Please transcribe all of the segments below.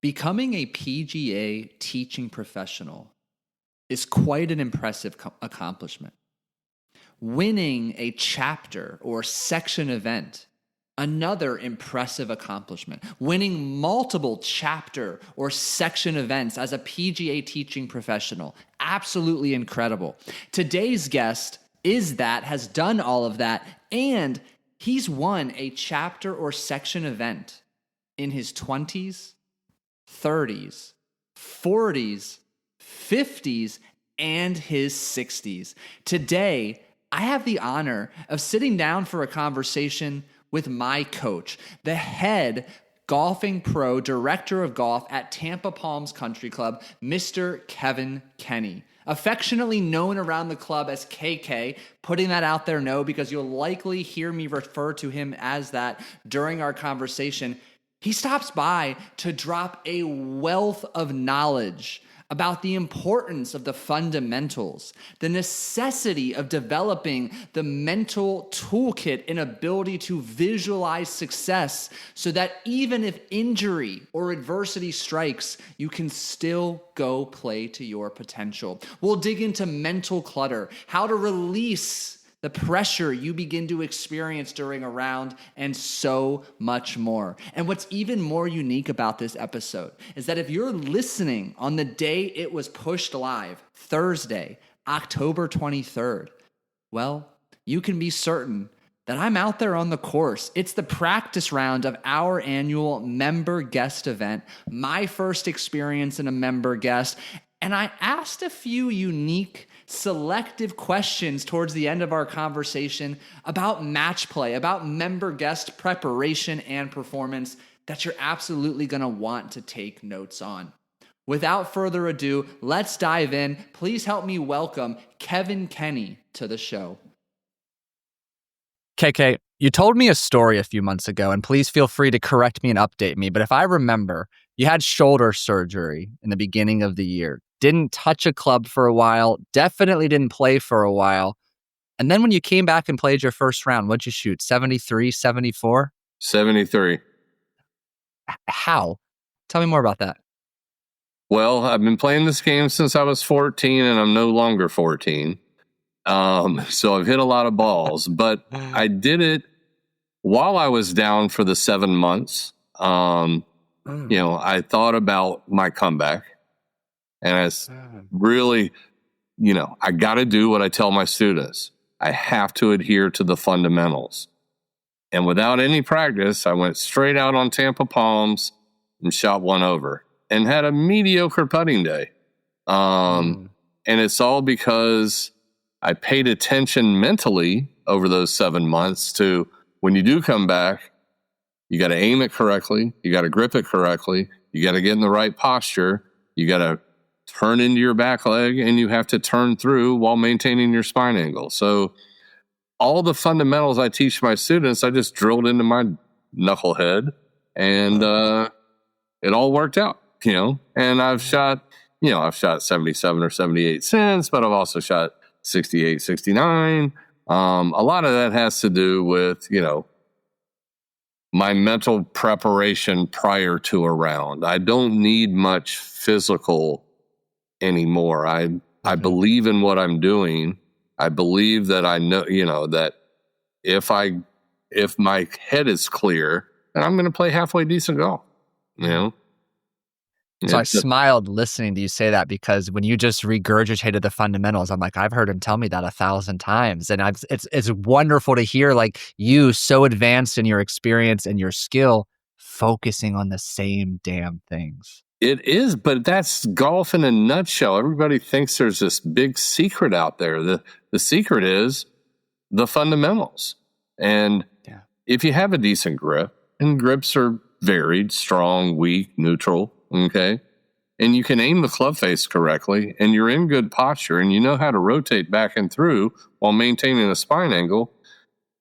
Becoming a PGA teaching professional is quite an impressive accomplishment. Winning a chapter or section event, another impressive accomplishment. Winning multiple chapter or section events as a PGA teaching professional, absolutely incredible. Today's guest has done all of that, and he's won a chapter or section event in his 20s, 30s, 40s, 50s, and his 60s. Today, I have the honor of sitting down for a conversation with my coach, the head golfing pro director of golf at Tampa Palms Country Club, Mr. Kevin Kenny. Affectionately known around the club as KK, putting that out there, because you'll likely hear me refer to him as that during our conversation. He stops by to drop a wealth of knowledge about the importance of the fundamentals, the necessity of developing the mental toolkit and ability to visualize success so that even if injury or adversity strikes, you can still go play to your potential. We'll dig into mental clutter, how to release the pressure you begin to experience during a round, and so much more. And what's even more unique about this episode is that if you're listening on the day it was pushed live, Thursday, October 23rd, well, you can be certain that I'm out there on the course. It's the practice round of our annual member guest event, my first experience in a member guest. And I asked a few unique, selective questions towards the end of our conversation about match play, about member guest preparation and performance that you're absolutely going to want to take notes on. Without further ado, let's dive in. Please help me welcome Kevin Kenny to the show. KK, you told me a story a few months ago, and please feel free to correct me and update me, but if I remember, you had shoulder surgery in the beginning of the year. Didn't touch a club for a while, definitely didn't play for a while. And then when you came back and played your first round, what'd you shoot? 73, 74? 73. How? Tell me more about that. Well, I've been playing this game since I was 14, and I'm no longer 14. So I've hit a lot of balls, but I did it while I was down for the 7 months. I thought about my comeback. And it's really, I got to do what I tell my students. I have to adhere to the fundamentals. And without any practice, I went straight out on Tampa Palms and shot one over and had a mediocre putting day. And it's all because I paid attention mentally over those 7 months to when you do come back, you got to aim it correctly. You got to grip it correctly. You got to get in the right posture. You got to turn into your back leg, and you have to turn through while maintaining your spine angle. So all the fundamentals I teach my students, I just drilled into my knucklehead, and it all worked out, And I've shot 77 or 78 since, but I've also shot 68, 69. A lot of that has to do with, my mental preparation prior to a round. I don't need much physical anymore. I believe in what I'm doing. I believe that I know, that if my head is clear, then I'm going to play halfway decent golf, So I smiled listening to you say that, because when you just regurgitated the fundamentals, I'm like, I've heard him tell me that 1,000 times. And it's wonderful to hear you so advanced in your experience and your skill focusing on the same damn things. It is, but that's golf in a nutshell. Everybody thinks there's this big secret out there. The secret is the fundamentals. And if you have a decent grip, and grips are varied, strong, weak, neutral, okay, and you can aim the club face correctly, and you're in good posture, and you know how to rotate back and through while maintaining a spine angle,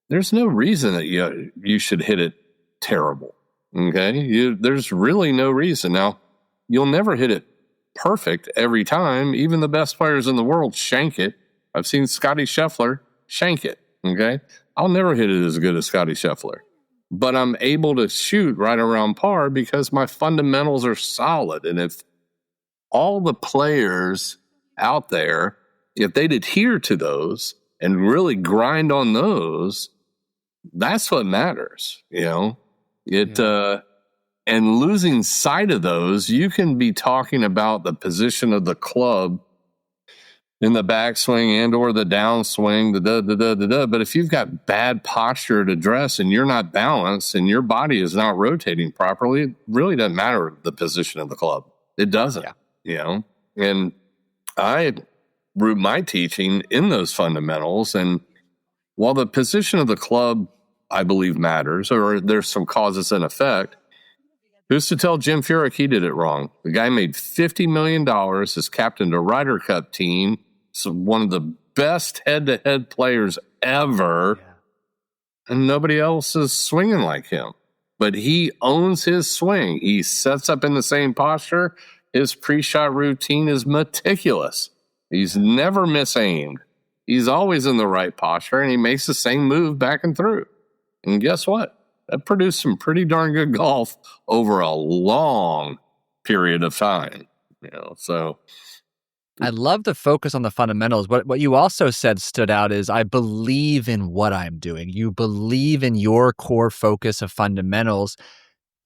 there's no reason that you should hit it terrible, okay? There's really no reason. Now, you'll never hit it perfect every time. Even the best players in the world shank it. I've seen Scotty Scheffler shank it, okay? I'll never hit it as good as Scotty Scheffler. but I'm able to shoot right around par because my fundamentals are solid. And if all the players out there, if they'd adhere to those and really grind on those, that's what matters, and losing sight of those, you can be talking about the position of the club in the backswing and or the downswing, but if you've got bad posture at address and you're not balanced and your body is not rotating properly, it really doesn't matter the position of the club. It doesn't, and I root my teaching in those fundamentals. And while the position of the club, I believe, matters, or there's some causes and effect, who's to tell Jim Furyk he did it wrong? The guy made $50 million, has captained a Ryder Cup team, so one of the best head-to-head players ever, and nobody else is swinging like him. But he owns his swing. He sets up in the same posture. His pre-shot routine is meticulous. He's never misaimed. He's always in the right posture, and he makes the same move back and through. And guess what? That produced some pretty darn good golf over a long period of time. So I love the focus on the fundamentals. What you also said stood out is, I believe in what I'm doing. You believe in your core focus of fundamentals.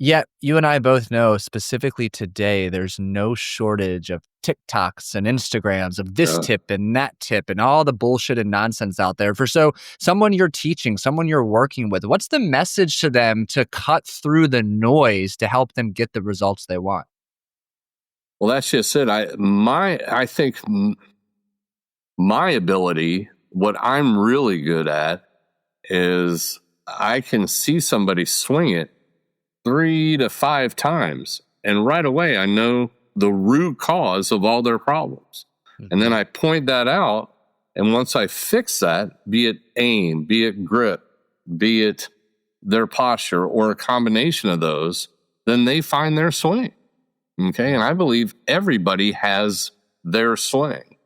Yet you and I both know, specifically today, there's no shortage of TikToks and Instagrams of this tip and that tip and all the bullshit and nonsense out there. For someone you're teaching, someone you're working with, what's the message to them to cut through the noise to help them get the results they want? Well, that's just it. I think my ability, what I'm really good at, is I can see somebody swing it 3 to 5 times, and right away I know the root cause of all their problems. And then I point that out, and once I fix that, be it aim, be it grip, be it their posture, or a combination of those, then they find their swing. Okay, and I believe everybody has their swing.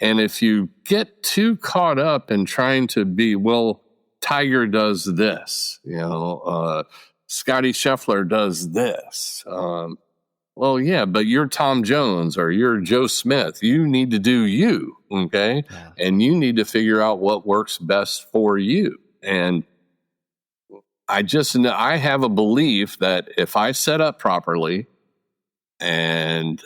And if you get too caught up in trying to be, well, Tiger does this, Scotty Scheffler does this. Well, yeah, but you're Tom Jones or you're Joe Smith. You need to do you, okay? Yeah. And you need to figure out what works best for you. And I have a belief that if I set up properly and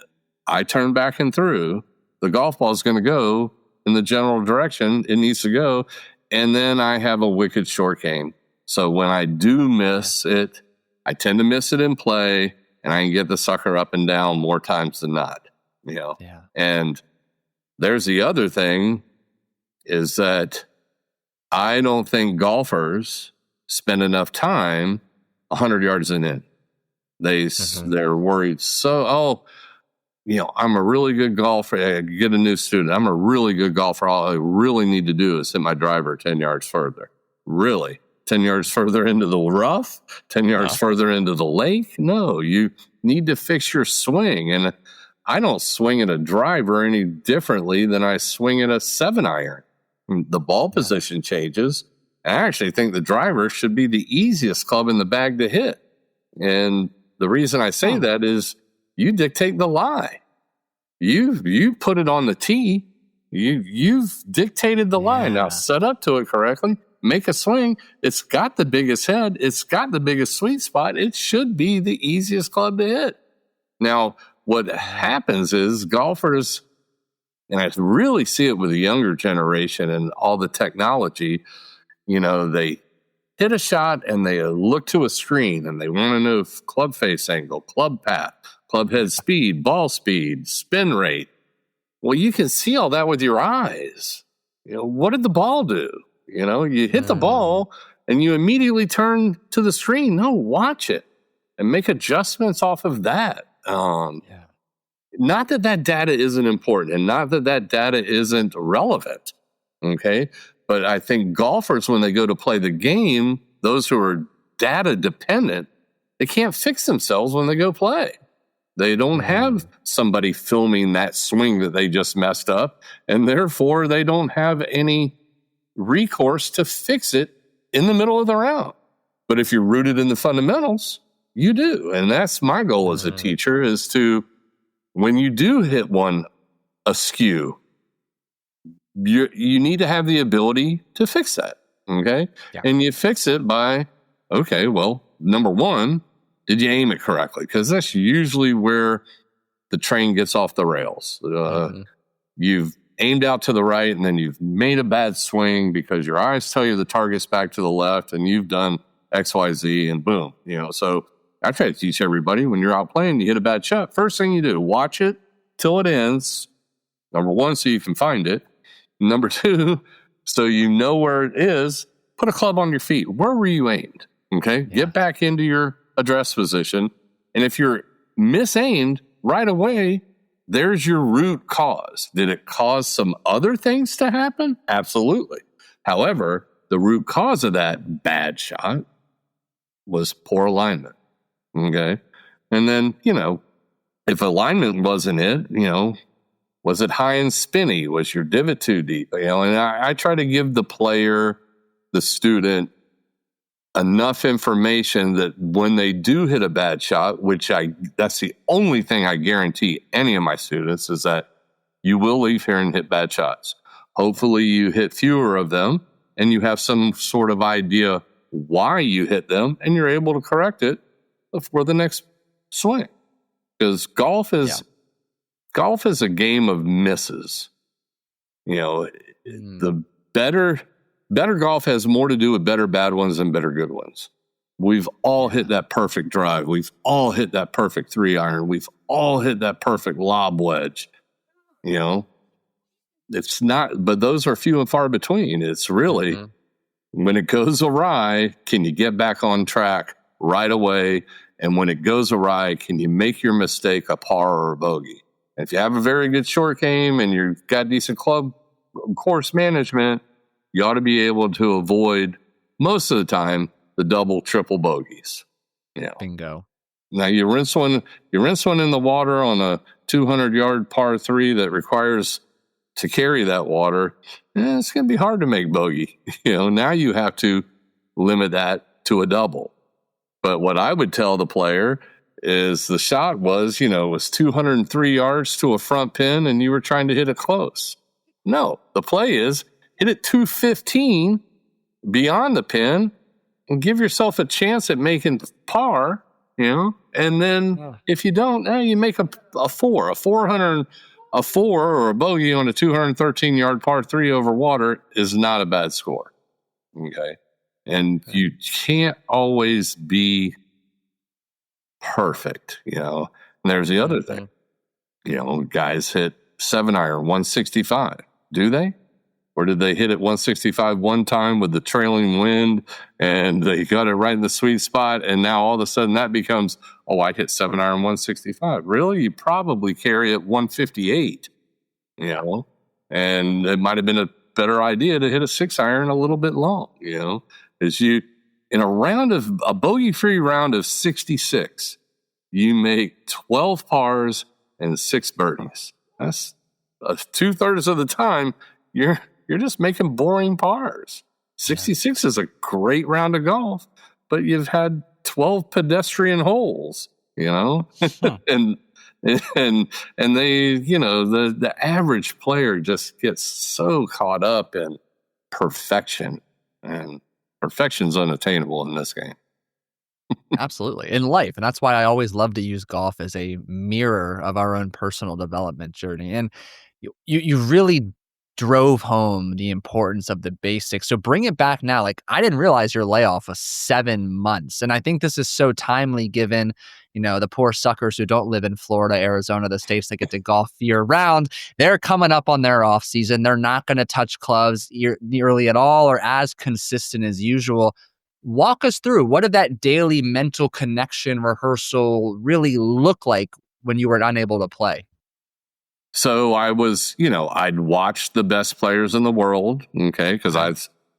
I turn back and through, the golf ball is going to go in the general direction it needs to go. And then I have a wicked short game. So when I do miss it, I tend to miss it in play, and I can get the sucker up and down more times than not. Yeah. And there's the other thing, is that I don't think golfers spend enough time 100 yards in. They're worried. I'm a really good golfer. I get a new student. I'm a really good golfer. All I really need to do is hit my driver 10 yards further. Really? 10 yards further into the rough? 10 yards further into the lake? No, you need to fix your swing. And I don't swing at a driver any differently than I swing at a 7-iron. The ball position changes. I actually think the driver should be the easiest club in the bag to hit. And the reason I say that is you dictate the lie. You put it on the tee. You've dictated the line. Now set up to it correctly. Make a swing. It's got the biggest head. It's got the biggest sweet spot. It should be the easiest club to hit. Now, what happens is golfers, and I really see it with the younger generation and all the technology, they hit a shot and they look to a screen and they want to know club face angle, club path, club head speed, ball speed, spin rate. Well, you can see all that with your eyes. What did the ball do? You hit the ball and you immediately turn to the screen. No, watch it and make adjustments off of that. Not that data isn't important and not that data isn't relevant. Okay. But I think golfers, when they go to play the game, those who are data dependent, they can't fix themselves when they go play. They don't have somebody filming that swing that they just messed up, and therefore they don't have any recourse to fix it in the middle of the round. But if you're rooted in the fundamentals, you do. And that's my goal as a teacher, is to, when you do hit one askew, you need to have the ability to fix that. Okay. Yeah. And you fix it by, okay, well, number one, did you aim it correctly? Because that's usually where the train gets off the rails. You've aimed out to the right, and then you've made a bad swing because your eyes tell you the target's back to the left, and you've done X, Y, Z, and boom. So I try to teach everybody, when you're out playing, you hit a bad shot, first thing you do, watch it till it ends. Number one, so you can find it. Number two, so you know where it is, put a club on your feet. Where were you aimed? Okay. Yeah. Get back into your address position. And if you're misaimed right away, there's your root cause. Did it cause some other things to happen? Absolutely. However, the root cause of that bad shot was poor alignment. Okay. And then, if alignment wasn't it, was it high and spinny? Was your divot too deep? And I try to give the player, the student, enough information that when they do hit a bad shot, that's the only thing I guarantee any of my students, is that you will leave here and hit bad shots. Hopefully you hit fewer of them and you have some sort of idea why you hit them, and you're able to correct it for the next swing. Because golf is a game of misses. The better golf has more to do with better bad ones than better good ones. We've all hit that perfect drive. We've all hit that perfect 3-iron. We've all hit that perfect lob wedge. It's not, but those are few and far between. It's really, when it goes awry, can you get back on track right away? And when it goes awry, can you make your mistake a par or a bogey? And if you have a very good short game and you've got decent club course management, you ought to be able to avoid, most of the time, the double, triple bogeys. Bingo. Now you rinse one in the water on a 200-yard par 3 that requires to carry that water. It's going to be hard to make bogey. Now you have to limit that to a double. But what I would tell the player is the shot was 203 yards to a front pin, and you were trying to hit it close. No, the play is hit it 215 beyond the pin and give yourself a chance at making par, and then if you don't, you make a 4 or a bogey on a 213-yard par 3 over water is not a bad score. Okay. And you can't always be perfect, And there's the other thing. Guys hit 7-iron 165. Do they? Or did they hit it 165 one time with the trailing wind and they got it right in the sweet spot, and now all of a sudden that becomes, I hit 7-iron 165. Really? You probably carry it 158, and it might have been a better idea to hit a 6-iron a little bit long, As you, in a bogey-free round of 66, you make 12 pars and 6 birdies. That's 2/3 of the time you're just making boring pars. 66 is a great round of golf, but you've had 12 pedestrian holes, and they, the average player just gets so caught up in perfection, and perfection's unattainable in this game. Absolutely. In life. And that's why I always love to use golf as a mirror of our own personal development journey. And you really drove home the importance of the basics. So bring it back now. Like, I didn't realize your layoff was 7 months. And I think this is so timely given, the poor suckers who don't live in Florida, Arizona, the states that get to golf year round. They're coming up on their off season. They're not going to touch clubs nearly at all or as consistent as usual. Walk us through, what did that daily mental connection rehearsal really look like when you were unable to play? So I was, I'd watch the best players in the world, okay, because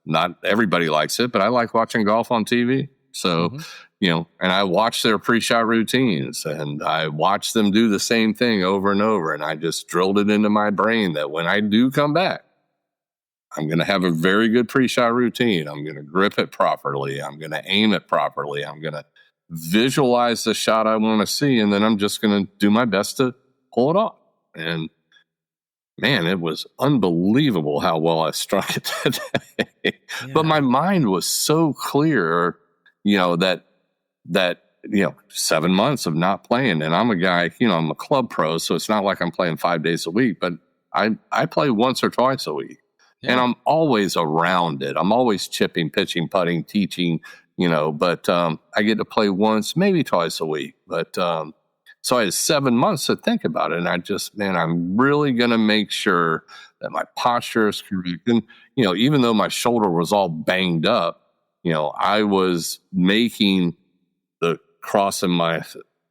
not everybody likes it, but I like watching golf on TV. So, and I watched their pre-shot routines, and I watched them do the same thing over and over, and I just drilled it into my brain that when I do come back, I'm going to have a very good pre-shot routine. I'm going to grip it properly. I'm going to aim it properly. I'm going to visualize the shot I want to see, and then I'm just going to do my best to pull it off. And man, it was unbelievable how well I struck it that day. Yeah. But my mind was so clear, that 7 months of not playing. And I'm a guy, I'm a club pro, so it's not like I'm playing 5 days a week, but I play once or twice a week. Yeah. And I'm always around it. I'm always chipping, pitching, putting, teaching, but I get to play once, maybe twice a week. But so I had 7 months to think about it. And I'm really going to make sure that my posture is correct. And, even though my shoulder was all banged up, I was making crossing my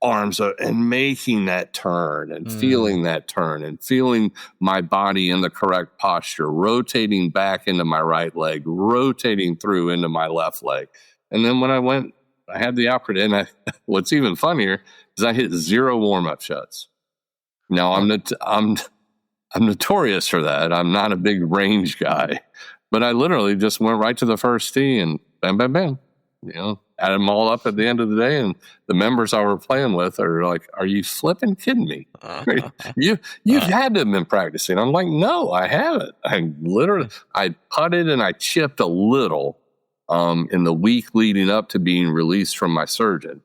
arms and making that turn and feeling that turn and feeling my body in the correct posture, rotating back into my right leg, rotating through into my left leg. And then when I had the opportunity, and what's even funnier is I hit 0 warm-up shots. Now, I'm notorious for that. I'm not a big range guy, but I literally just went right to the first tee and bam, bam, bam. Add them all up at the end of the day, and the members I were playing with are like, "Are you flipping kidding me? You've had to have been practicing." I'm like, "No, I haven't. I putted and I chipped a little in the week leading up to being released from my surgeon.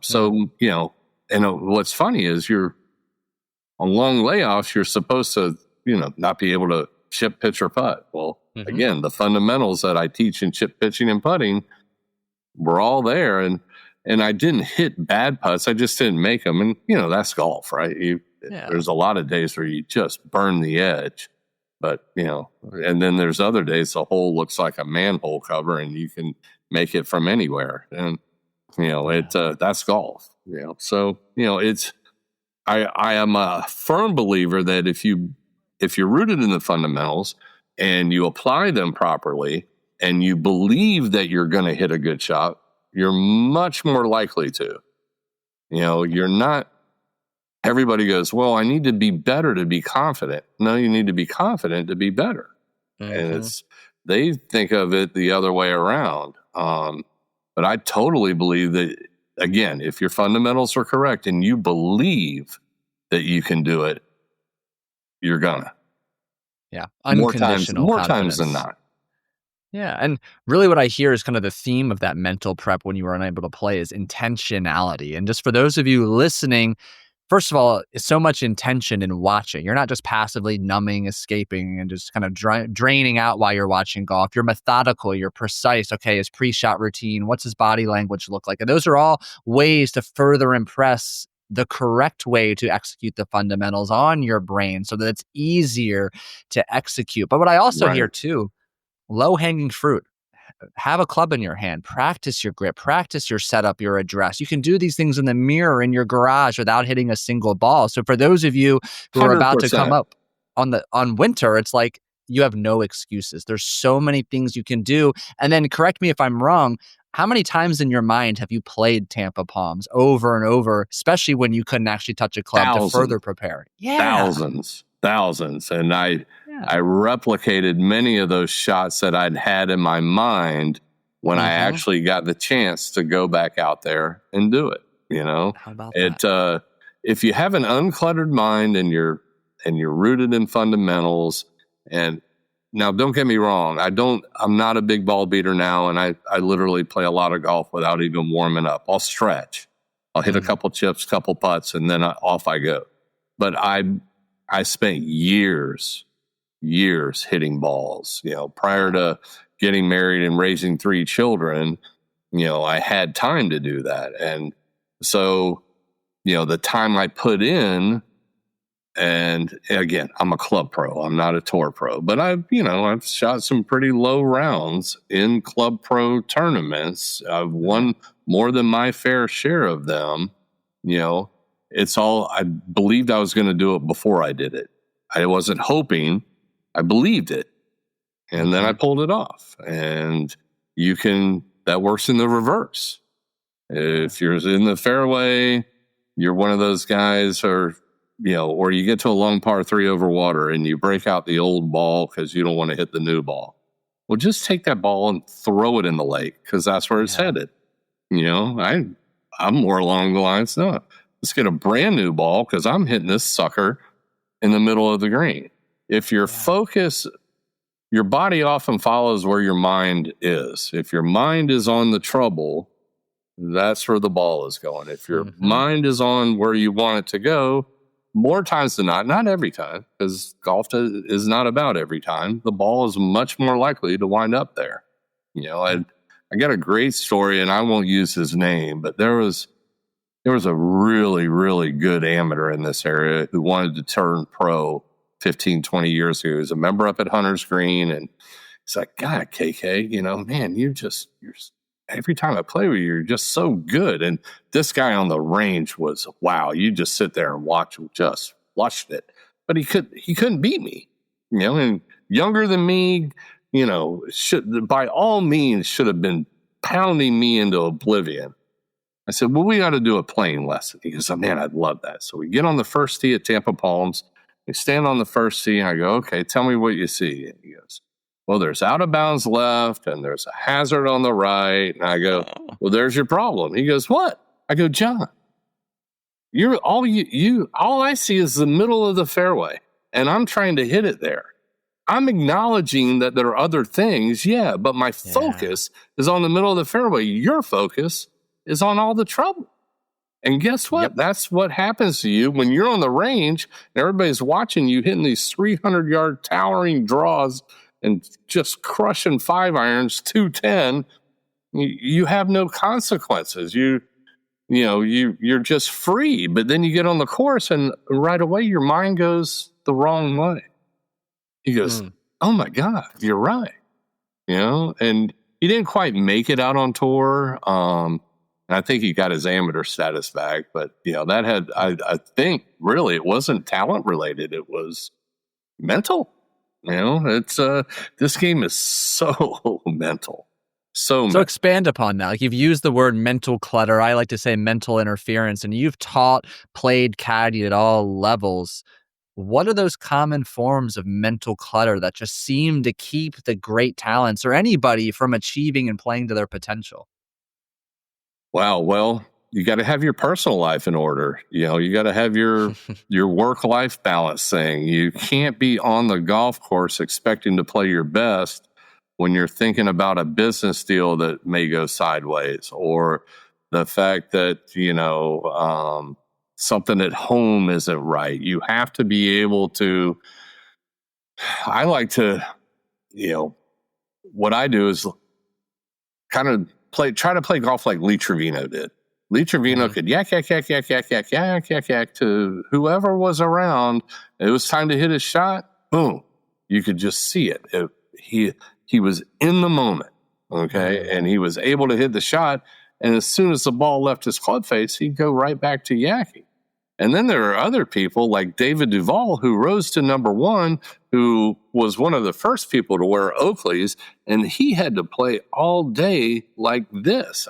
So what's funny is you're on long layoffs. You're supposed to not be able to chip, pitch, or putt. Well, again, the fundamentals that I teach in chip, pitching, and putting were all there, and I didn't hit bad putts. I just didn't make them, and that's golf, right? There's a lot of days where you just burn the edge, but and then there's other days the hole looks like a manhole cover, and you can make it from anywhere, and that's golf. So it's I am a firm believer that if you're rooted in the fundamentals and you apply them properly, and you believe that you're going to hit a good shot, you're much more likely to. You're not, everybody goes, well, I need to be better to be confident. No, you need to be confident to be better. And they think of it the other way around. But I totally believe that, again, if your fundamentals are correct and you believe that you can do it, you're gonna. Yeah. More times than not. Yeah. And really what I hear is kind of the theme of that mental prep when you were unable to play is intentionality. And just for those of you listening, first of all, so much intention in watching. You're not just passively numbing, escaping, and just kind of draining out while you're watching golf. You're methodical. You're precise. Okay, his pre-shot routine. What's his body language look like? And those are all ways to further impress the correct way to execute the fundamentals on your brain so that it's easier to execute. But what I also hear too, low-hanging fruit. Have a club in your hand. Practice your grip. Practice your setup, your address. You can do these things in the mirror in your garage without hitting a single ball. So for those of you who are about to come up on winter, it's like you have no excuses. There's so many things you can do. And then correct me if I'm wrong. How many times in your mind have you played Tampa Palms over and over, especially when you couldn't actually touch a club to further prepare? Yeah. Thousands. And I replicated many of those shots that I'd had in my mind when I actually got the chance to go back out there and do it. How about that? If you have an uncluttered mind and you're rooted in fundamentals, and now don't get me wrong, I'm not a big ball beater now, and I literally play a lot of golf without even warming up. I'll stretch. I'll hit a couple chips, couple putts, and then off I go. But I spent years hitting balls. Prior to getting married and raising 3 children, I had time to do that. And so, the time I put in, and again, I'm a club pro. I'm not a tour pro, but I've shot some pretty low rounds in club pro tournaments. I've won more than my fair share of them. It's all, I believed I was going to do it before I did it. I wasn't hoping, I believed it. And then I pulled it off. And that works in the reverse. If you're in the fairway, you're one of those guys, or or you get to a long par 3 over water and you break out the old ball because you don't want to hit the new ball. Well, just take that ball and throw it in the lake because that's where it's headed. I'm more along the lines, no, let's get a brand new ball because I'm hitting this sucker in the middle of the green. If your focus, your body often follows where your mind is. If your mind is on the trouble, that's where the ball is going. If your mind is on where you want it to go, more times than not every time, because golf is not about every time, the ball is much more likely to wind up there. I got a great story, and I won't use his name, but there was a really, really good amateur in this area who wanted to turn pro 15, 20 years ago. He was a member up at Hunter's Green, and he's like, God, KK, man, you're every time I play with you, you're just so good. And this guy on the range was, wow, you just sit there and watch him, just watched it. But he couldn't beat me, and younger than me, should by all means should have been pounding me into oblivion. I said, well, we got to do a playing lesson. He goes, oh, man, I'd love that. So we get on the first tee at Tampa Palms. We stand on the first tee, and I go, okay, tell me what you see. And he goes, well, there's out of bounds left, and there's a hazard on the right. And I go, well, there's your problem. He goes, what? I go, John, all I see is the middle of the fairway, and I'm trying to hit it there. I'm acknowledging that there are other things, but my focus is on the middle of the fairway. Your focus is on all the trouble. And guess what? Yep. That's what happens to you when you're on the range and everybody's watching you hitting these 300-yard towering draws and just crushing 5-irons, 210. You have no consequences. You're just free. But then you get on the course and right away your mind goes the wrong way. He goes, oh my God, you're right. And he didn't quite make it out on tour. And I think he got his amateur status back, but that had, I think really it wasn't talent related. It was mental. It's, this game is so mental. So expand upon that. Like, you've used the word mental clutter. I like to say mental interference, and you've played caddy at all levels. What are those common forms of mental clutter that just seem to keep the great talents or anybody from achieving and playing to their potential? Wow. Well, you got to have your personal life in order. You got to have your work-life balance thing. You can't be on the golf course expecting to play your best when you're thinking about a business deal that may go sideways, or the fact that, something at home isn't right. You have to be able to, I like to, what I do is kind of try to play golf like Lee Trevino did. Lee Trevino could yak to whoever was around. It was time to hit his shot. Boom. You could just see it. He was in the moment. Okay. And he was able to hit the shot. And as soon as the ball left his club face, he'd go right back to yakking. And then there are other people like David Duval, who rose to number one, who was one of the first people to wear Oakleys, and he had to play all day like this.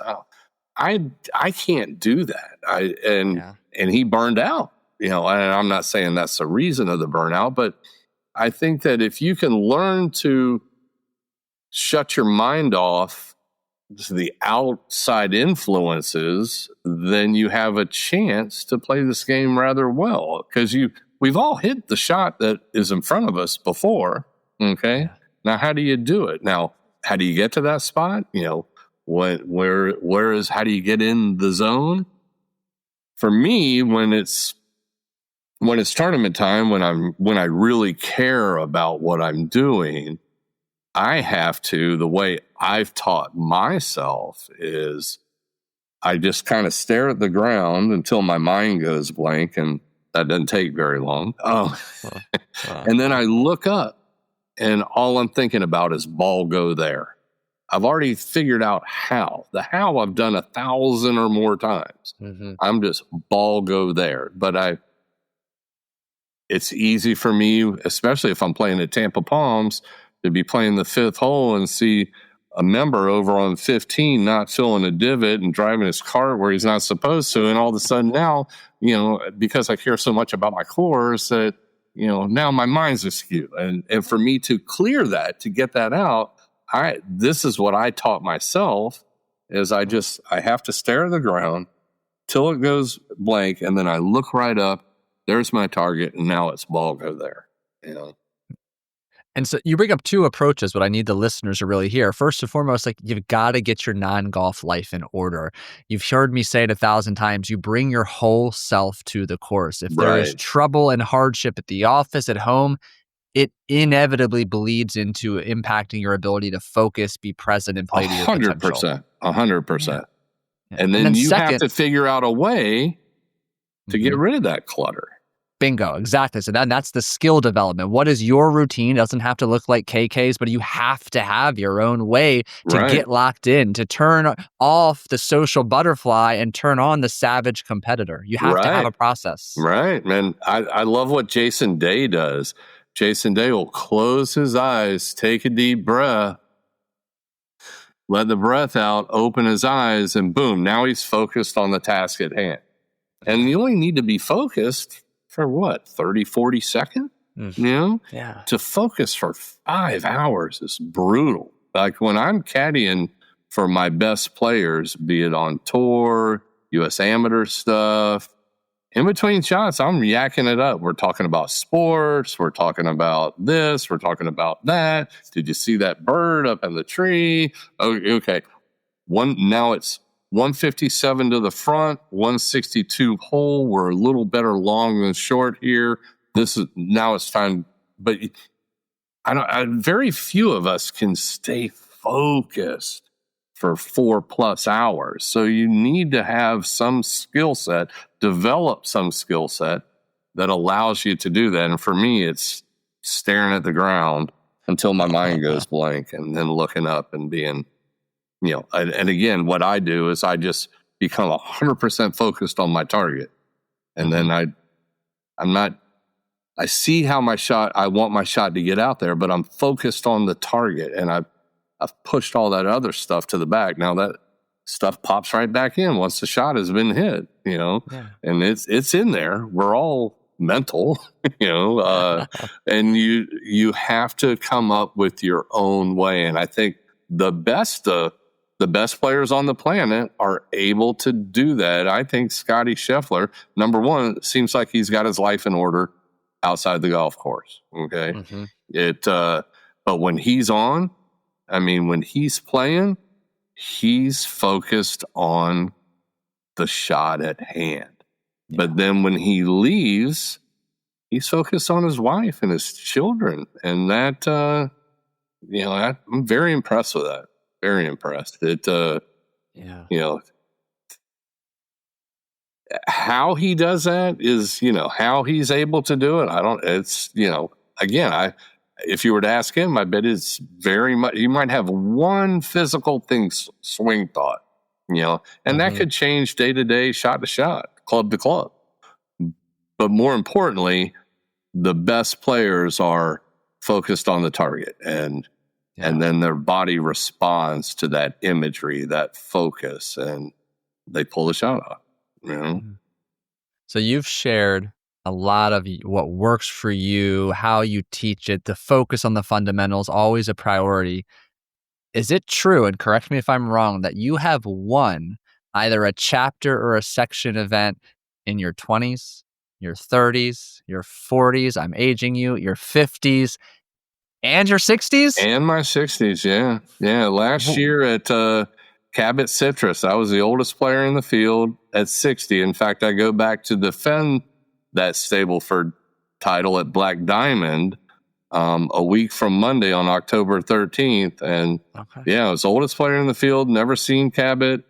I can't do that. And he burned out. And I'm not saying that's the reason of the burnout, but I think that if you can learn to shut your mind off to the outside influences, then you have a chance to play this game rather well, because we've all hit the shot that is in front of us before. Okay. Yeah. Now, how do you do it? Now, how do you get to that spot? How do you get in the zone? For me, when it's tournament time, when I really care about what I'm doing, I have to, the way I've taught myself is I just kind of stare at the ground until my mind goes blank, and that doesn't take very long. And then I look up, and all I'm thinking about is ball go there. I've already figured out how. The how I've done 1,000 or more times. Mm-hmm. I'm just ball go there. But it's easy for me, especially if I'm playing at Tampa Palms, to be playing the fifth hole and see a member over on 15 not filling a divot and driving his cart where he's not supposed to. And all of a sudden now because I care so much about my course that, now my mind's askew. And for me to clear that, to get that out, this is what I taught myself is I have to stare at the ground till it goes blank. And then I look right up, there's my target. And now it's ball go there, And so you bring up two approaches, but I need the listeners to really hear. First and foremost, like you've got to get your non-golf life in order. You've heard me say it 1,000 times. You bring your whole self to the course. If there is trouble and hardship at the office, at home, it inevitably bleeds into impacting your ability to focus, be present, and play to your potential. 100%. Yeah. And then you have to figure out a way to get rid of that clutter. Bingo, exactly. So that's the skill development. What is your routine? It doesn't have to look like KK's, but you have to have your own way to get locked in, to turn off the social butterfly and turn on the savage competitor. You have to have a process. Right, man. I love what Jason Day does. Jason Day will close his eyes, take a deep breath, let the breath out, open his eyes, and boom, now he's focused on the task at hand. And you only need to be focused for what, 30, 40 seconds? Yeah. To focus for 5 hours is brutal. Like when I'm caddying for my best players, be it on tour, U.S. amateur stuff, in between shots, I'm yakking it up. We're talking about sports. We're talking about this. We're talking about that. Did you see that bird up in the tree? Oh, okay. Now it's 157 to the front, 162 hole. We're a little better long than short here. Now it's time. But very few of us can stay focused for 4+ hours. So you need to have some skill set, develop some skill set that allows you to do that. And for me, it's staring at the ground until my mind goes blank and then looking up and being, and again, what I do is I just become 100% focused on my target. And then I see how I want my shot to get out there, but I'm focused on the target and I've pushed all that other stuff to the back. Now that stuff pops right back in once the shot has been hit, and it's in there. We're all mental, and you have to come up with your own way. And I think the best players on the planet are able to do that. I think Scotty Scheffler, number one, seems like he's got his life in order outside the golf course. Okay. But when he's on, when he's playing, he's focused on the shot at hand. Yeah. But then when he leaves, he's focused on his wife and his children. And that, I'm very impressed with that. Very impressed. How he does that is, how he's able to do it. Again, if you were to ask him, I bet it's very much, you might have one physical thing, swing thought, and that could change day to day, shot to shot, club to club. But more importantly, the best players are focused on the target and then their body responds to that imagery, that focus, and they pull the shot off, So you've shared a lot of what works for you, how you teach it, the focus on the fundamentals, always a priority. Is it true, and correct me if I'm wrong, that you have won either a chapter or a section event in your 20s, your 30s, your 40s, I'm aging you, your 50s, and your 60s? And my 60s, yeah. Yeah, last year at Cabot Citrus, I was the oldest player in the field at 60. In fact, I go back to defend that Stableford title at Black Diamond a week from Monday on October 13th. And I was the oldest player in the field, never seen Cabot.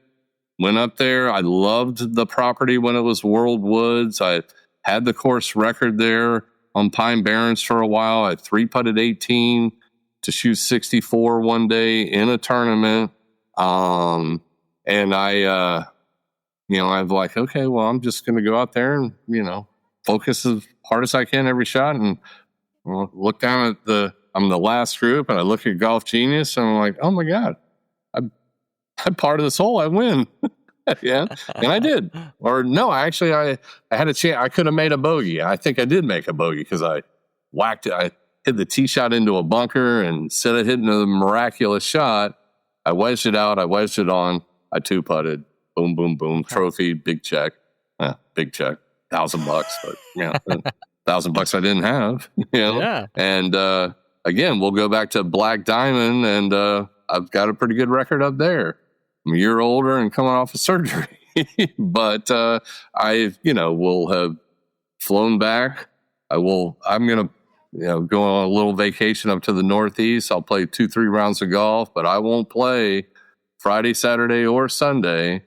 Went up there. I loved the property when it was World Woods. I had the course record there on Pine Barrens for a while. I 3-putted 18 to shoot 64 one day in a tournament. And I'm like, okay, well, I'm just going to go out there and, focus as hard as I can every shot and look down at I'm the last group and I look at Golf Genius and I'm like, oh my God, I'm part of this hole. I win. Yeah, and I did. Or no, I had a chance. I could have made a bogey. I think I did make a bogey because I whacked it. I hit the tee shot into a bunker, and instead of hitting a miraculous shot, I wedged it out. I wedged it on. I two putted. Boom, boom, boom. Trophy, big check. Big check. $1,000, but yeah, $1,000 I didn't have. You know? Yeah. And again, we'll go back to Black Diamond, and I've got a pretty good record up there. I'm a year older and coming off of surgery, but I, will have flown back. I'm going to, go on a little vacation up to the Northeast. I'll play 2-3 rounds of golf, but I won't play Friday, Saturday, or Sunday.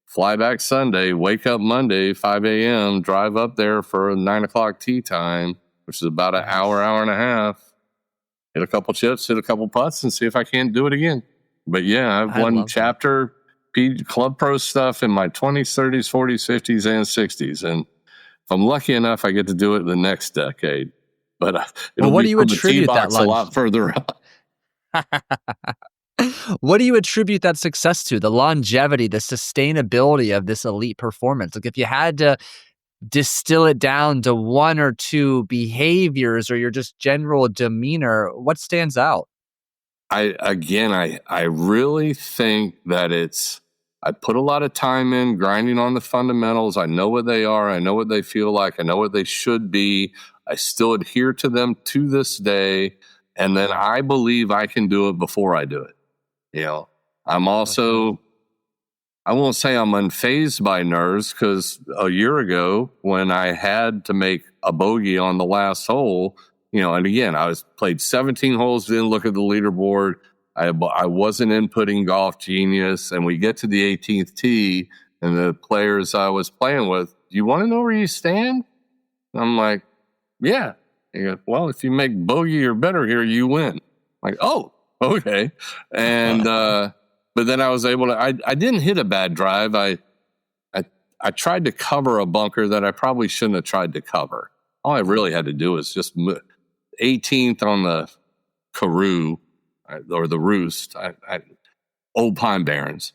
Fly back Sunday, wake up Monday, 5 a.m., drive up there for a 9 o'clock tee time, which is about an hour and a half. Hit a couple chips, hit a couple putts, and see if I can't do it again. But yeah, I've won chapter Club Pro stuff in my 20s, 30s, 40s, 50s, and 60s. And if I'm lucky enough, I get to do it the next decade. But what do you attribute that a lot further up. What do you attribute that success to? The longevity, the sustainability of this elite performance? Like if you had to distill it down to one or two behaviors or your just general demeanor, what stands out? I really think that I put a lot of time in grinding on the fundamentals. I know what they are. I know what they feel like. I know what they should be. I still adhere to them to this day. And then I believe I can do it before I do it. I'm also, I won't say I'm unfazed by nerves, because a year ago when I had to make a bogey on the last hole, and again, I played 17 holes, didn't look at the leaderboard. I wasn't inputting Golf Genius, and we get to the 18th tee, and the players I was playing with, do you want to know where you stand? I'm like, yeah. He goes, well, if you make bogey or better here, you win. I'm like, oh, okay. And but then I was able to. I didn't hit a bad drive. I tried to cover a bunker that I probably shouldn't have tried to cover. All I really had to do was just 18th on the Karoo or the Roost, Old Pine Barrens.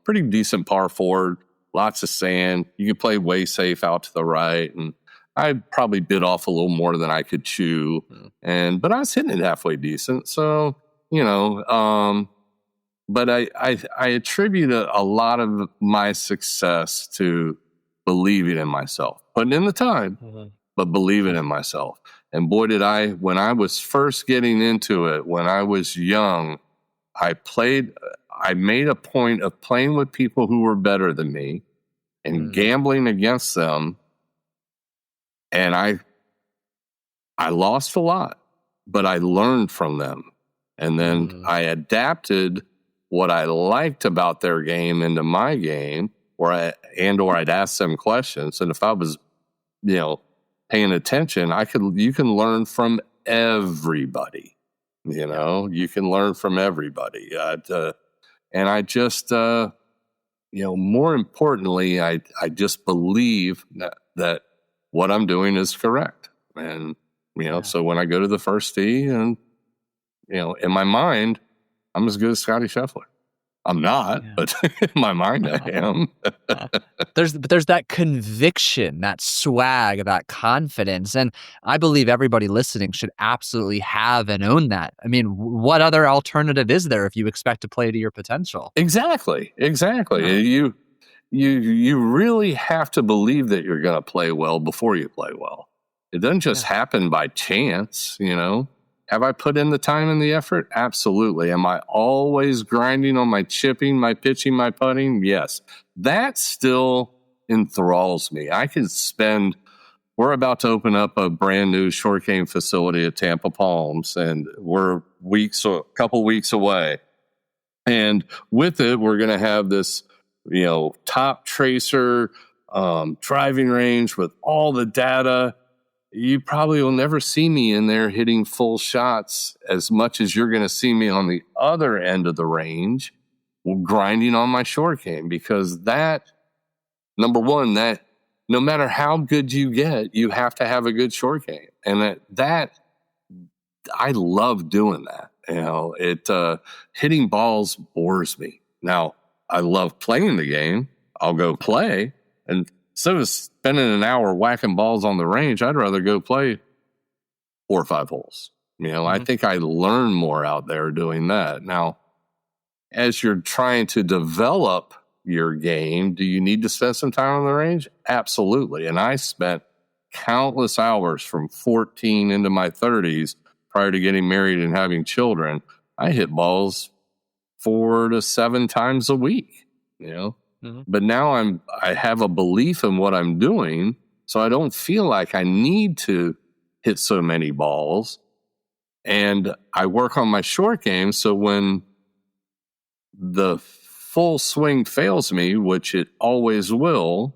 Pretty decent par forward, lots of sand. You could play way safe out to the right, and I probably bit off a little more than I could chew, but I was hitting it halfway decent. So, but I attribute a lot of my success to believing in myself, putting in the time, but believing in myself. And boy, did when I was first getting into it, when I was young, I made a point of playing with people who were better than me and gambling against them. And I lost a lot, but I learned from them. And then I adapted what I liked about their game into my game, or I'd ask them questions. And if I was, paying attention, you can learn from everybody. You can learn from everybody. And I just, more importantly, I just believe that what I'm doing is correct. And, so when I go to the first tee and, in my mind, I'm as good as Scotty Scheffler. I'm not, but in my mind I am. There's that conviction, that swag, that confidence. And I believe everybody listening should absolutely have and own that. I mean, what other alternative is there if you expect to play to your potential? Exactly. Yeah. You really have to believe that you're going to play well before you play well. It doesn't just happen by chance, Have I put in the time and the effort? Absolutely. Am I always grinding on my chipping, my pitching, my putting? Yes. That still enthralls me. We're about to open up a brand new short game facility at Tampa Palms, and we're a couple weeks away. And with it, we're going to have this top tracer driving range with all the data. You probably will never see me in there hitting full shots as much as you're going to see me on the other end of the range grinding on my short game, because number one, that no matter how good you get, you have to have a good short game. And that I love doing that. Hitting balls bores me. Now, I love playing the game. I'll go play. And instead of spending an hour whacking balls on the range, I'd rather go play 4 or 5 holes. I think I learn more out there doing that. Now, as you're trying to develop your game, do you need to spend some time on the range? Absolutely. And I spent countless hours from 14 into my 30s prior to getting married and having children. I hit balls 4 to 7 times a week, But now I have a belief in what I'm doing, so I don't feel like I need to hit so many balls. And I work on my short game, so when the full swing fails me, which it always will,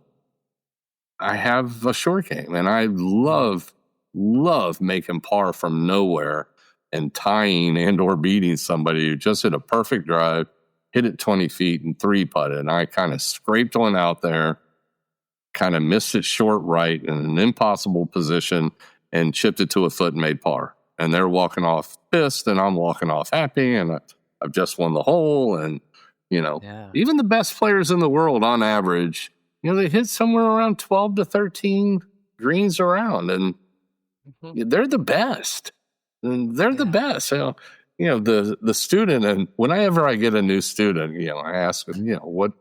I have a short game. And I love making par from nowhere and tying and or beating somebody who just hit a perfect drive, hit it 20 feet and 3-putted. And I kind of scraped one out there, kind of missed it short right in an impossible position and chipped it to a foot and made par. And they're walking off pissed and I'm walking off happy and I've just won the hole. And, even the best players in the world on average, they hit somewhere around 12 to 13 greens around and they're the best. And they're the best. The student, and whenever I get a new student, I ask them, what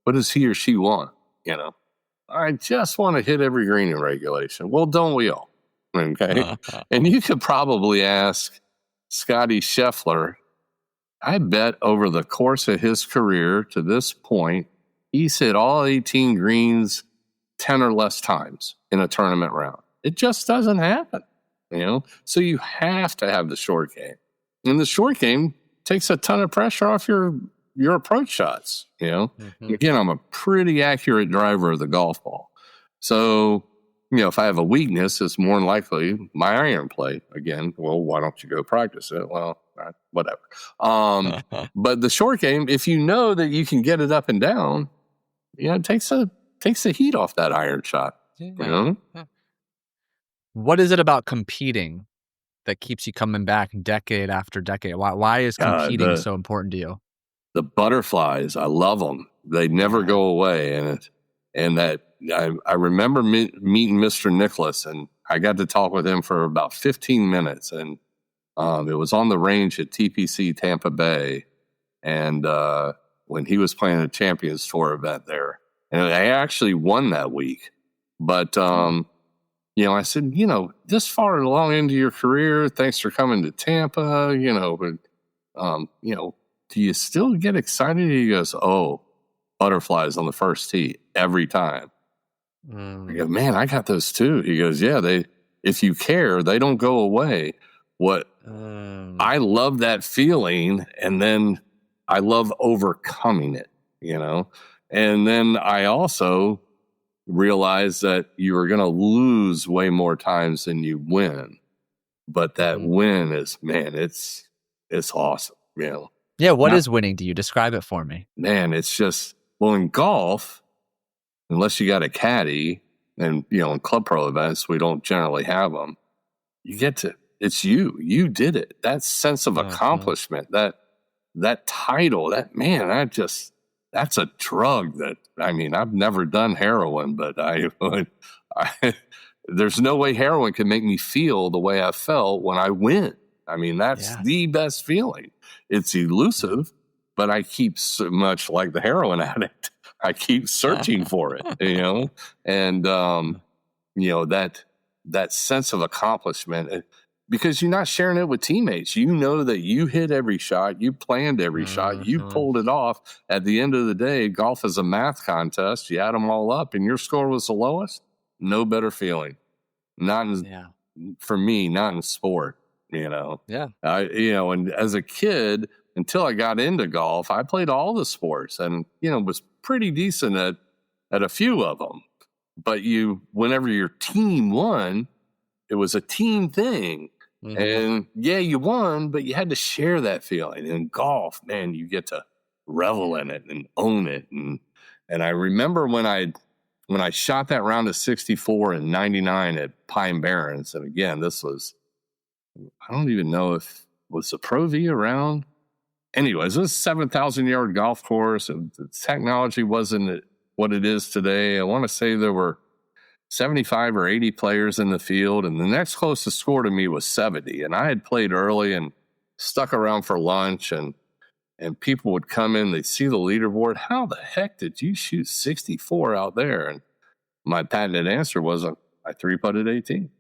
does he or she want? I just want to hit every green in regulation. Well, don't we all? Okay. And you could probably ask Scotty Scheffler. I bet over the course of his career to this point, he's hit all 18 greens 10 or less times in a tournament round. It just doesn't happen, So you have to have the short game. And the short game takes a ton of pressure off your approach shots, Again, I'm a pretty accurate driver of the golf ball. So, if I have a weakness, it's more than likely my iron play. Again, well, why don't you go practice it? Well, whatever. But the short game, if you know that you can get it up and down, it takes the heat off that iron shot. What is it about competing that keeps you coming back decade after decade? Why is competing so important to you? The butterflies, I love them. They never go away. And that I remember meeting Mr. Nicholas, and I got to talk with him for about 15 minutes. And it was on the range at TPC Tampa Bay. And when he was playing a Champions Tour event there. And I actually won that week. But, I said, this far along into your career, thanks for coming to Tampa, do you still get excited? He goes, oh, butterflies on the first tee every time. I go, man, I got those too. He goes, yeah, if you care, they don't go away. I love that feeling. And then I love overcoming it, and then I also realize that you are going to lose way more times than you win. But that win is, man, it's awesome. Yeah. What is winning to you? Describe it for me. Man, it's just, well, in golf, unless you got a caddy and, in club pro events, we don't generally have them. It's you did it. That sense of accomplishment, that title, that's a drug that, I've never done heroin, but there's no way heroin can make me feel the way I felt when I win. That's the best feeling. It's elusive, but I keep so much like the heroin addict. I keep searching for it, and, that sense of accomplishment, because you're not sharing it with teammates. That you hit every shot, you planned every shot, you pulled it off. At the end of the day, golf is a math contest. You add them all up and your score was the lowest. No better feeling. For me, not in sport, Yeah. And as a kid, until I got into golf, I played all the sports and, was pretty decent at a few of them. But whenever your team won, it was a team thing. And you won, but you had to share that feeling. In golf, man, you get to revel in it and own it. And I remember when I shot that round of 64 and 99 at Pine Barrens. And again, this was, I don't even know if was the Pro V around. anyways, this is a 7,000-yard golf course. And the technology wasn't what it is today. I want to say there were 75 or 80 players in the field, and the next closest score to me was 70. And I had played early and stuck around for lunch, and people would come in, they'd see the leaderboard. How the heck did you shoot 64 out there? And my patented answer was, I three-putted 18.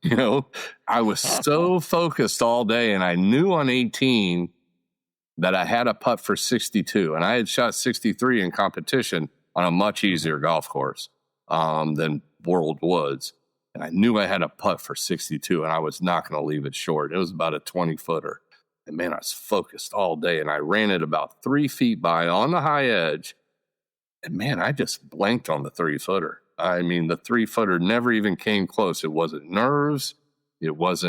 You know, I was so focused all day, and I knew on 18 that I had a putt for 62, and I had shot 63 in competition on a much easier golf course than World Woods. And I knew I had a putt for 62, and I was not going to leave it short. It was about a 20-footer. And man, I was focused all day, and I ran it about 3 feet by on the high edge. And man, I just blanked on the 3-footer. I mean, the 3-footer never even came close. It wasn't nerves. It was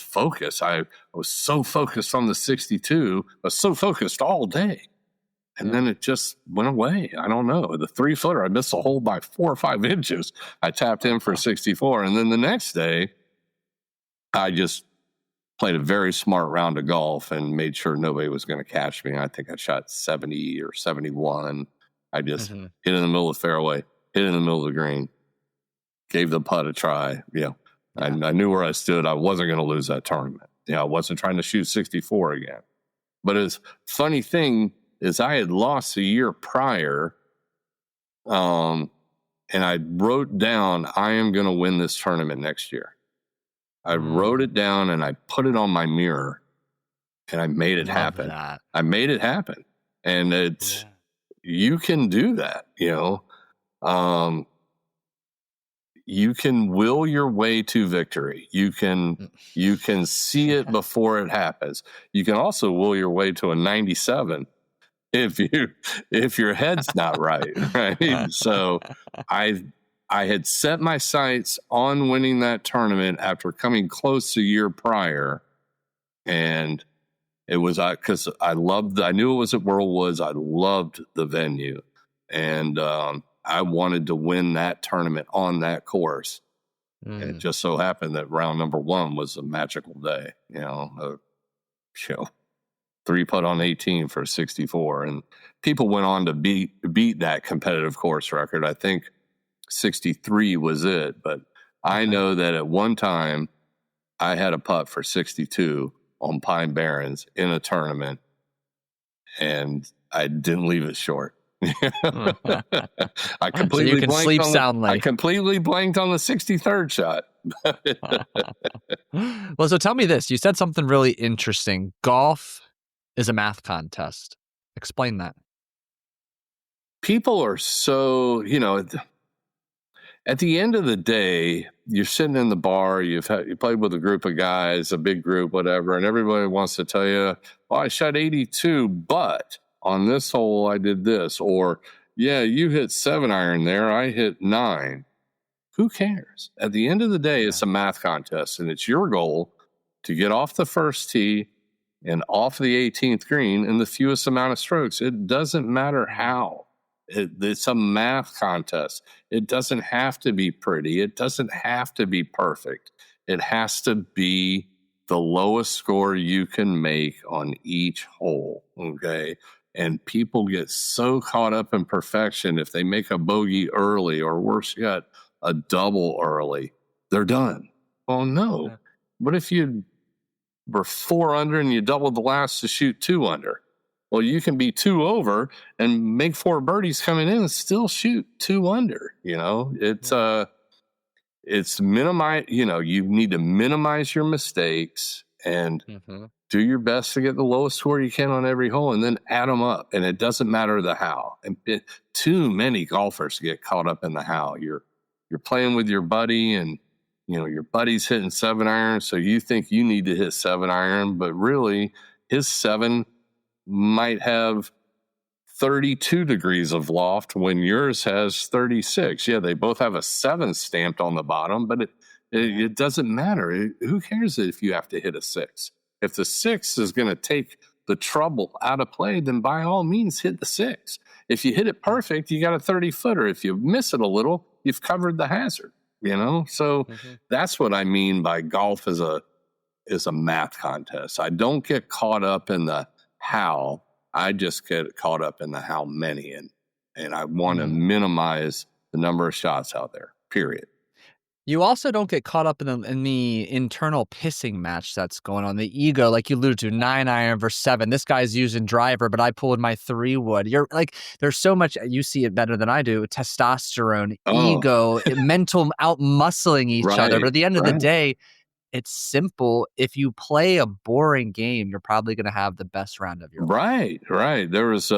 focus. I was so focused on the 62. I was so focused all day. And then it just went away. I don't know. The 3-footer, I missed a hole by 4 or 5 inches. I tapped in for 64. And then the next day, I just played a very smart round of golf and made sure nobody was going to catch me. I think I shot 70 or 71. I just hit in the middle of the fairway, hit in the middle of the green, gave the putt a try. I knew where I stood. I wasn't going to lose that tournament. I wasn't trying to shoot 64 again. But it's funny thing is I had lost a year prior, and I wrote down, I am going to win this tournament next year. I wrote it down and I put it on my mirror, and I made it happen. I made it happen. And it's, you can do that, you can will your way to victory. You can see it before it happens. You can also will your way to a 97 if your head's not right. Right. So I had set my sights on winning that tournament after coming close a year prior, and it was because I knew it was at World Woods. I loved the venue, and I wanted to win that tournament on that course. And it just so happened that round number 1 was a magical day, 3-putt on 18 for 64. And people went on to beat that competitive course record. I think 63 was it. But I know that at one time I had a putt for 62 on Pine Barrens in a tournament, and I didn't leave it short. I completely so you can sleep soundly. I completely blanked on the 63rd shot. Well, so tell me this. You said something really interesting. Golf is a math contest. Explain that. People are so, at the end of the day, you're sitting in the bar, you played with a group of guys, a big group, whatever, and everybody wants to tell you, well, I shot 82, but on this hole I did this, or yeah, you hit 7-iron there, I hit 9. Who cares? At the end of the day, it's a math contest, and it's your goal to get off the first tee and off the 18th green in the fewest amount of strokes. It doesn't matter how. It's a math contest. It doesn't have to be pretty. It doesn't have to be perfect. It has to be the lowest score you can make on each hole, okay? And people get so caught up in perfection. If they make a bogey early, or worse yet, a double early, they're done. Well, no. What if you were 4 under and you doubled the last to shoot 2 under? Well, you can be 2 over and make 4 birdies coming in and still shoot 2 under. It's minimize. You need to minimize your mistakes and do your best to get the lowest score you can on every hole, and then add them up. And it doesn't matter the how. And too many golfers get caught up in the how. You're playing with your buddy, and your buddy's hitting 7-iron, so you think you need to hit 7-iron, but really his 7 might have 32 degrees of loft when yours has 36. Yeah, they both have a 7 stamped on the bottom, but it doesn't matter. Who cares if you have to hit a 6? If the 6 is going to take the trouble out of play, then by all means hit the 6. If you hit it perfect, you got a 30-footer. If you miss it a little, you've covered the hazard. So that's what I mean by golf as is a math contest. I don't get caught up in the how. I just get caught up in the how many, and I want to minimize the number of shots out there, period. You also don't get caught up in the internal pissing match that's going on. The ego, like you alluded to, 9-iron versus 7. This guy's using driver, but I pulled my 3-wood. You're like, there's so much, you see it better than I do, testosterone, ego, mental out-muscling each other. But at the end of the day, it's simple. If you play a boring game, you're probably going to have the best round of your life. Right. There was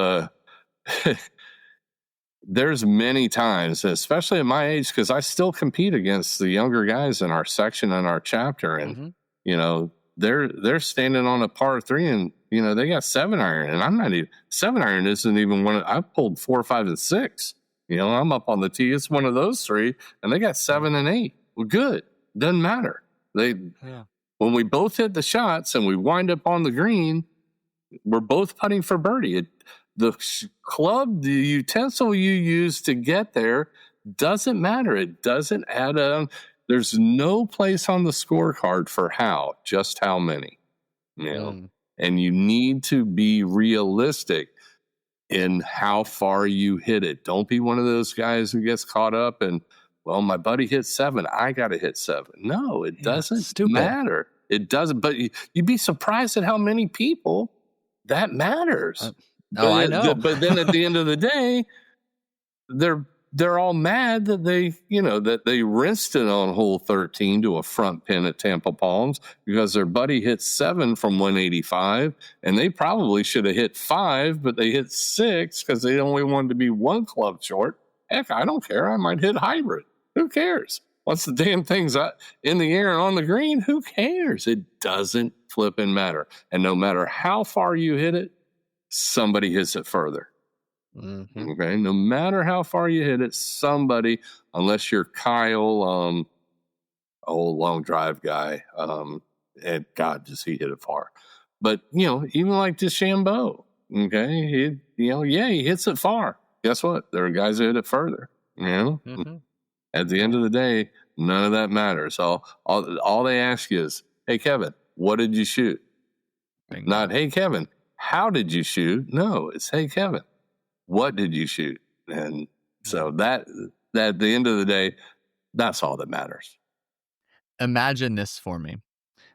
there's many times, especially at my age, because I still compete against the younger guys in our section and our chapter, and you know, they're standing on a par 3, and you know, they got 7-iron, and I'm not even 7-iron. Isn't even one. I pulled 4, 5, and 6. You know, I'm up on the tee. It's one of those 3, and they got 7 and 8. Well, good. Doesn't matter. When we both hit the shots and we wind up on the green, we're both putting for birdie. The club, the utensil you use to get there doesn't matter. It doesn't add up. There's no place on the scorecard for how, just how many. You know? And you need to be realistic in how far you hit it. Don't be one of those guys who gets caught up and, well, my buddy hit 7, I got to hit 7. No, it doesn't matter. It doesn't. But you'd be surprised at how many people that matters. I know. But then at the end of the day, they're all mad that they rinsed it on hole 13 to a front pin at Tampa Palms because their buddy hit 7 from 185, and they probably should have hit 5, but they hit 6 because they only wanted to be 1 club short. Heck, I don't care. I might hit hybrid. Who cares? Once the damn thing's in the air and on the green, who cares? It doesn't flipping matter. And no matter how far you hit it, somebody hits it further. Okay, no matter how far you hit it, somebody, unless you're Kyle, old long drive guy, and God, does he hit it far? But you know, even like DeChambeau, okay, he hits it far. Guess what? There are guys who hit it further. You know, at the end of the day, none of that matters. All they ask you is, "Hey, Kevin, what did you shoot?" Not, "Hey, Kevin, how did you shoot?" No, it's, "Hey, Kevin, what did you shoot?" And so that at the end of the day, that's all that matters. Imagine this for me.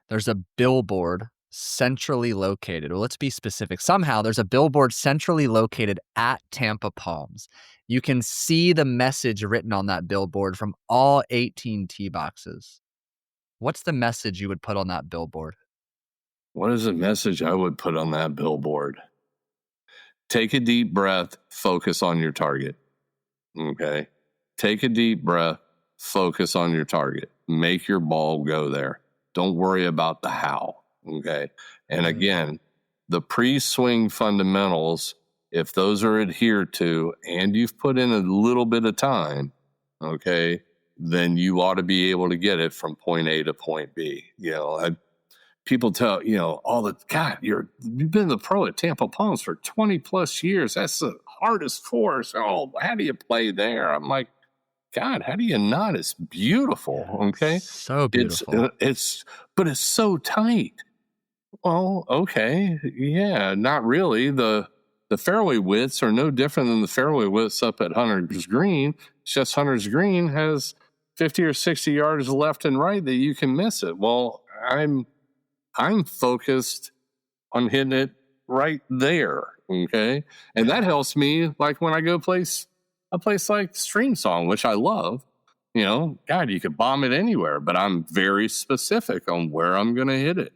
There's a billboard centrally located. Well, let's be specific. Somehow there's a billboard centrally located at Tampa Palms. You can see the message written on that billboard from all 18 tee boxes. What's the message you would put on that billboard? What is the message I would put on that billboard? Take a deep breath, focus on your target. Okay? Take a deep breath, focus on your target. Make your ball go there. Don't worry about the how. Okay? And again, the pre-swing fundamentals, if those are adhered to and you've put in a little bit of time, okay, then you ought to be able to get it from point A to point B. You know, people tell, God, you've been the pro at Tampa Palms for 20 plus years. That's the hardest course. Oh, how do you play there? I'm like, God, how do you not? It's beautiful. Okay. So beautiful. But it's so tight. Well, okay. Yeah, not really. The fairway widths are no different than the fairway widths up at Hunter's Green. It's just Hunter's Green has 50 or 60 yards left and right that you can miss it. Well, I'm focused on hitting it right there, okay? And that helps me, like when I go place a place like Stream Song, which I love. You know, God, you could bomb it anywhere, but I'm very specific on where I'm going to hit it.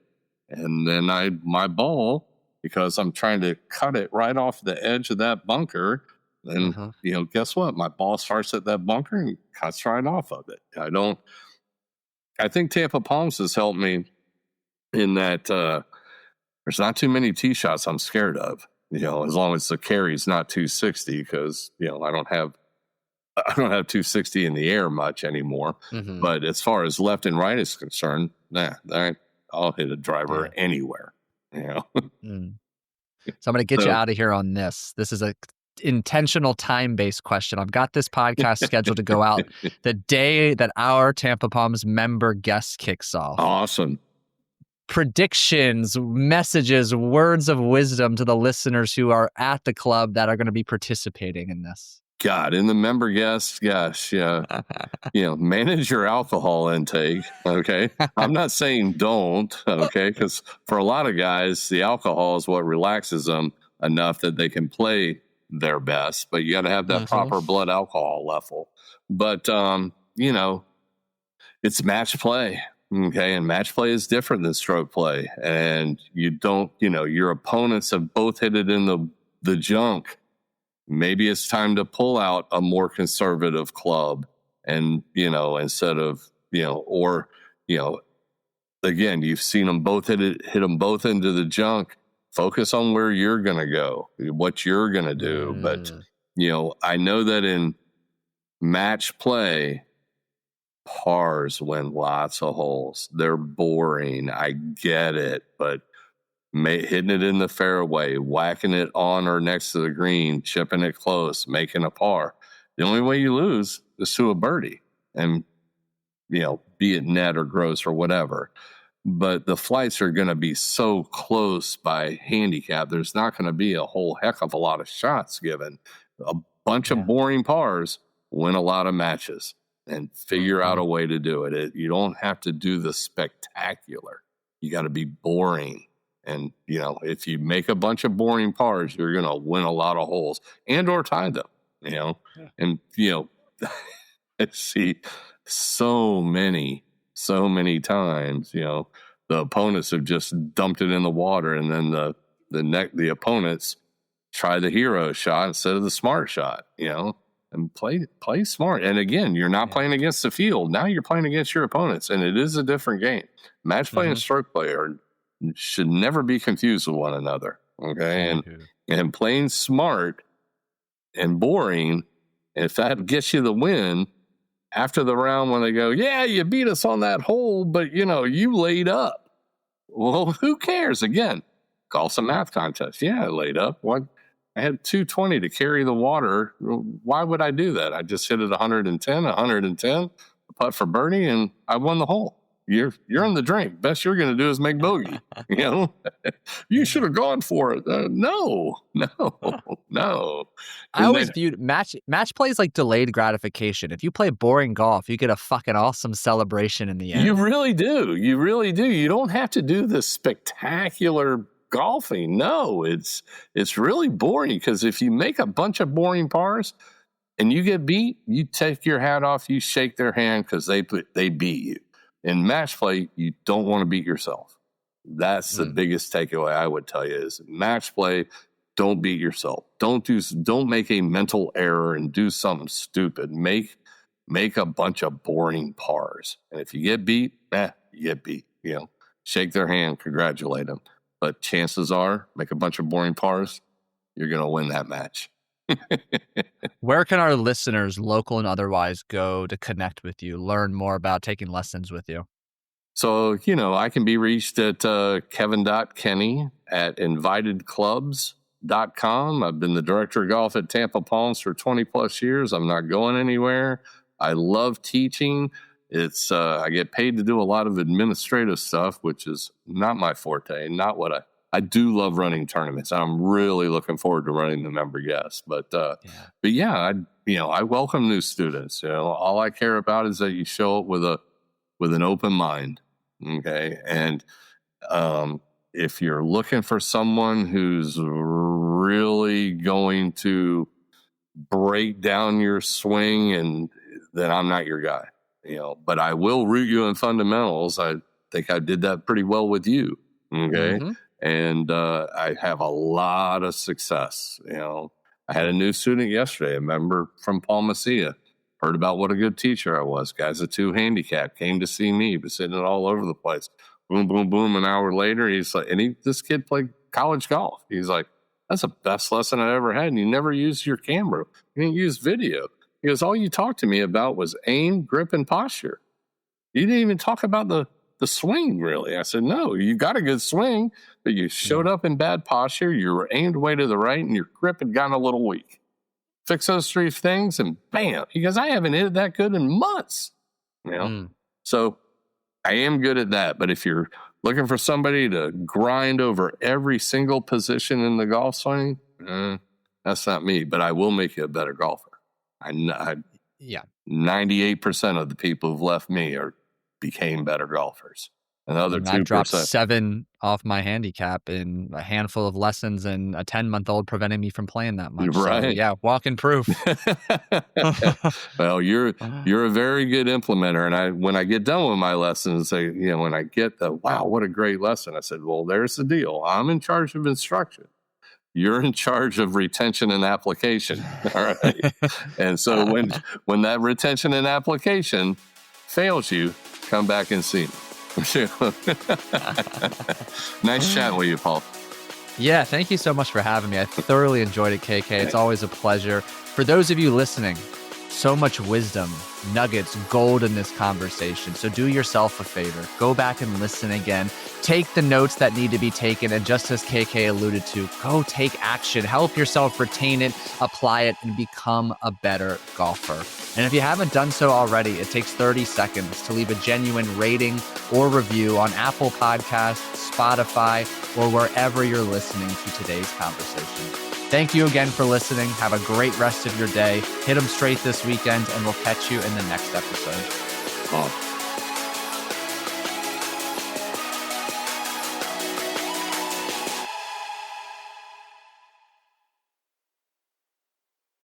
And then my ball, because I'm trying to cut it right off the edge of that bunker, then, guess what? My ball starts at that bunker and cuts right off of it. I think Tampa Palms has helped me in that there's not too many tee shots I'm scared of, as long as the carry's not 260, because, I don't have 260 in the air much anymore. But as far as left and right is concerned, I'll hit a driver anywhere, So I'm going to get you out of here on this. This is a intentional time-based question. I've got this podcast scheduled to go out the day that our Tampa Palms member guest kicks off. Awesome. predictions, messages, words of wisdom to the listeners who are at the club that are going to be participating in this? God, in the member guests, gosh, yeah, manage your alcohol intake. Okay, I'm not saying don't. Okay, because for a lot of guys, the alcohol is what relaxes them enough that they can play their best. But you got to have that proper blood alcohol level. But it's match play. Okay, and match play is different than stroke play, and you don't. Your opponents have both hit it in the junk. Maybe it's time to pull out a more conservative club and, instead of, again, you've seen them both hit them both into the junk. Focus on where you're going to go, what you're going to do. But, I know that in match play, pars win lots of holes. They're boring. I get it, but hitting it in the fairway, whacking it on or next to the green, chipping it close, making a par. The only way you lose is to a birdie, and be it net or gross or whatever. But the flights are going to be so close by handicap. There's not going to be a whole heck of a lot of shots given. A bunch of boring pars win a lot of matches, and figure out a way to do it. You don't have to do the spectacular. You got to be boring. And, if you make a bunch of boring pars, you're going to win a lot of holes and or tie them, and, I see so many times, the opponents have just dumped it in the water, and then the opponents try the hero shot instead of the smart shot, and play smart. And again, you're not playing against the field. Now you're playing against your opponents, and it is a different game. Match play and stroke play should never be confused with one another. Okay. And playing smart and boring, if that gets you the win after the round, when they go, yeah, you beat us on that hole, but you laid up. Well, who cares? Again, golf's a math contest. Yeah, I laid up. What? I had 220 to carry the water. Why would I do that? I just hit it 110, putt for birdie, and I won the hole. You're in the drink. Best you're going to do is make bogey. You should have gone for it. No. I always viewed match play as like delayed gratification. If you play boring golf, you get a fucking awesome celebration in the end. You really do. You don't have to do the spectacular golfing. No, it's really boring, because if you make a bunch of boring pars and you get beat, you take your hat off, you shake their hand because they beat you. In match play, you don't want to beat yourself. That's the biggest takeaway I would tell you is match play. Don't beat yourself. Don't make a mental error and do something stupid. Make a bunch of boring pars. And if you get beat, you get beat. Shake their hand, congratulate them. But chances are, make a bunch of boring pars, you're going to win that match. Where can our listeners, local and otherwise, go to connect with you, learn more about taking lessons with you? So, I can be reached at kevin.kenny@invitedclubs.com. I've been the director of golf at Tampa Palms for 20 plus years. I'm not going anywhere. I love teaching. It's I get paid to do a lot of administrative stuff, which is not my forte, not what I do love running tournaments. I'm really looking forward to running the member guests. But I welcome new students. All I care about is that you show up with an open mind. Okay. And if you're looking for someone who's really going to break down your swing, then I'm not your guy. But I will root you in fundamentals. I think I did that pretty well with you. Okay. And I have a lot of success. I had a new student yesterday, a member from Palmacia, heard about what a good teacher I was. Guy's a 2 handicap, came to see me, was sitting all over the place. Boom, boom, boom. An hour later, he's like, this kid played college golf. He's like, that's the best lesson I ever had. And you never used your camera. You didn't use video. He goes, all you talked to me about was aim, grip, and posture. You didn't even talk about the swing, really. I said, no, you got a good swing, but you showed up in bad posture. You were aimed way to the right, and your grip had gotten a little weak. Fix those 3 things, and bam. He goes, I haven't hit it that good in months. So I am good at that. But if you're looking for somebody to grind over every single position in the golf swing, that's not me, but I will make you a better golfer. Yeah. 98% of the people who've left me became better golfers. Another 2%. I've dropped 7 off my handicap in a handful of lessons, and a 10-month-old preventing me from playing that much. Right. So, yeah, walking proof. Well, you're a very good implementer. And when I get done with my lessons, when I get wow, what a great lesson, I said, well, there's the deal. I'm in charge of instruction. You're in charge of retention and application. All right. And so when that retention and application fails you, come back and see me. Nice chatting with you, Paul. Yeah, thank you so much for having me. I thoroughly enjoyed it, KK. It's always a pleasure. For those of you listening, so much wisdom, nuggets, gold in this conversation. So do yourself a favor. Go back and listen again. Take the notes that need to be taken. And just as KK alluded to, go take action. Help yourself retain it, apply it, and become a better golfer. And if you haven't done so already, it takes 30 seconds to leave a genuine rating or review on Apple Podcasts, Spotify, or wherever you're listening to today's conversation. Thank you again for listening. Have a great rest of your day. Hit them straight this weekend, and we'll catch you in the next episode.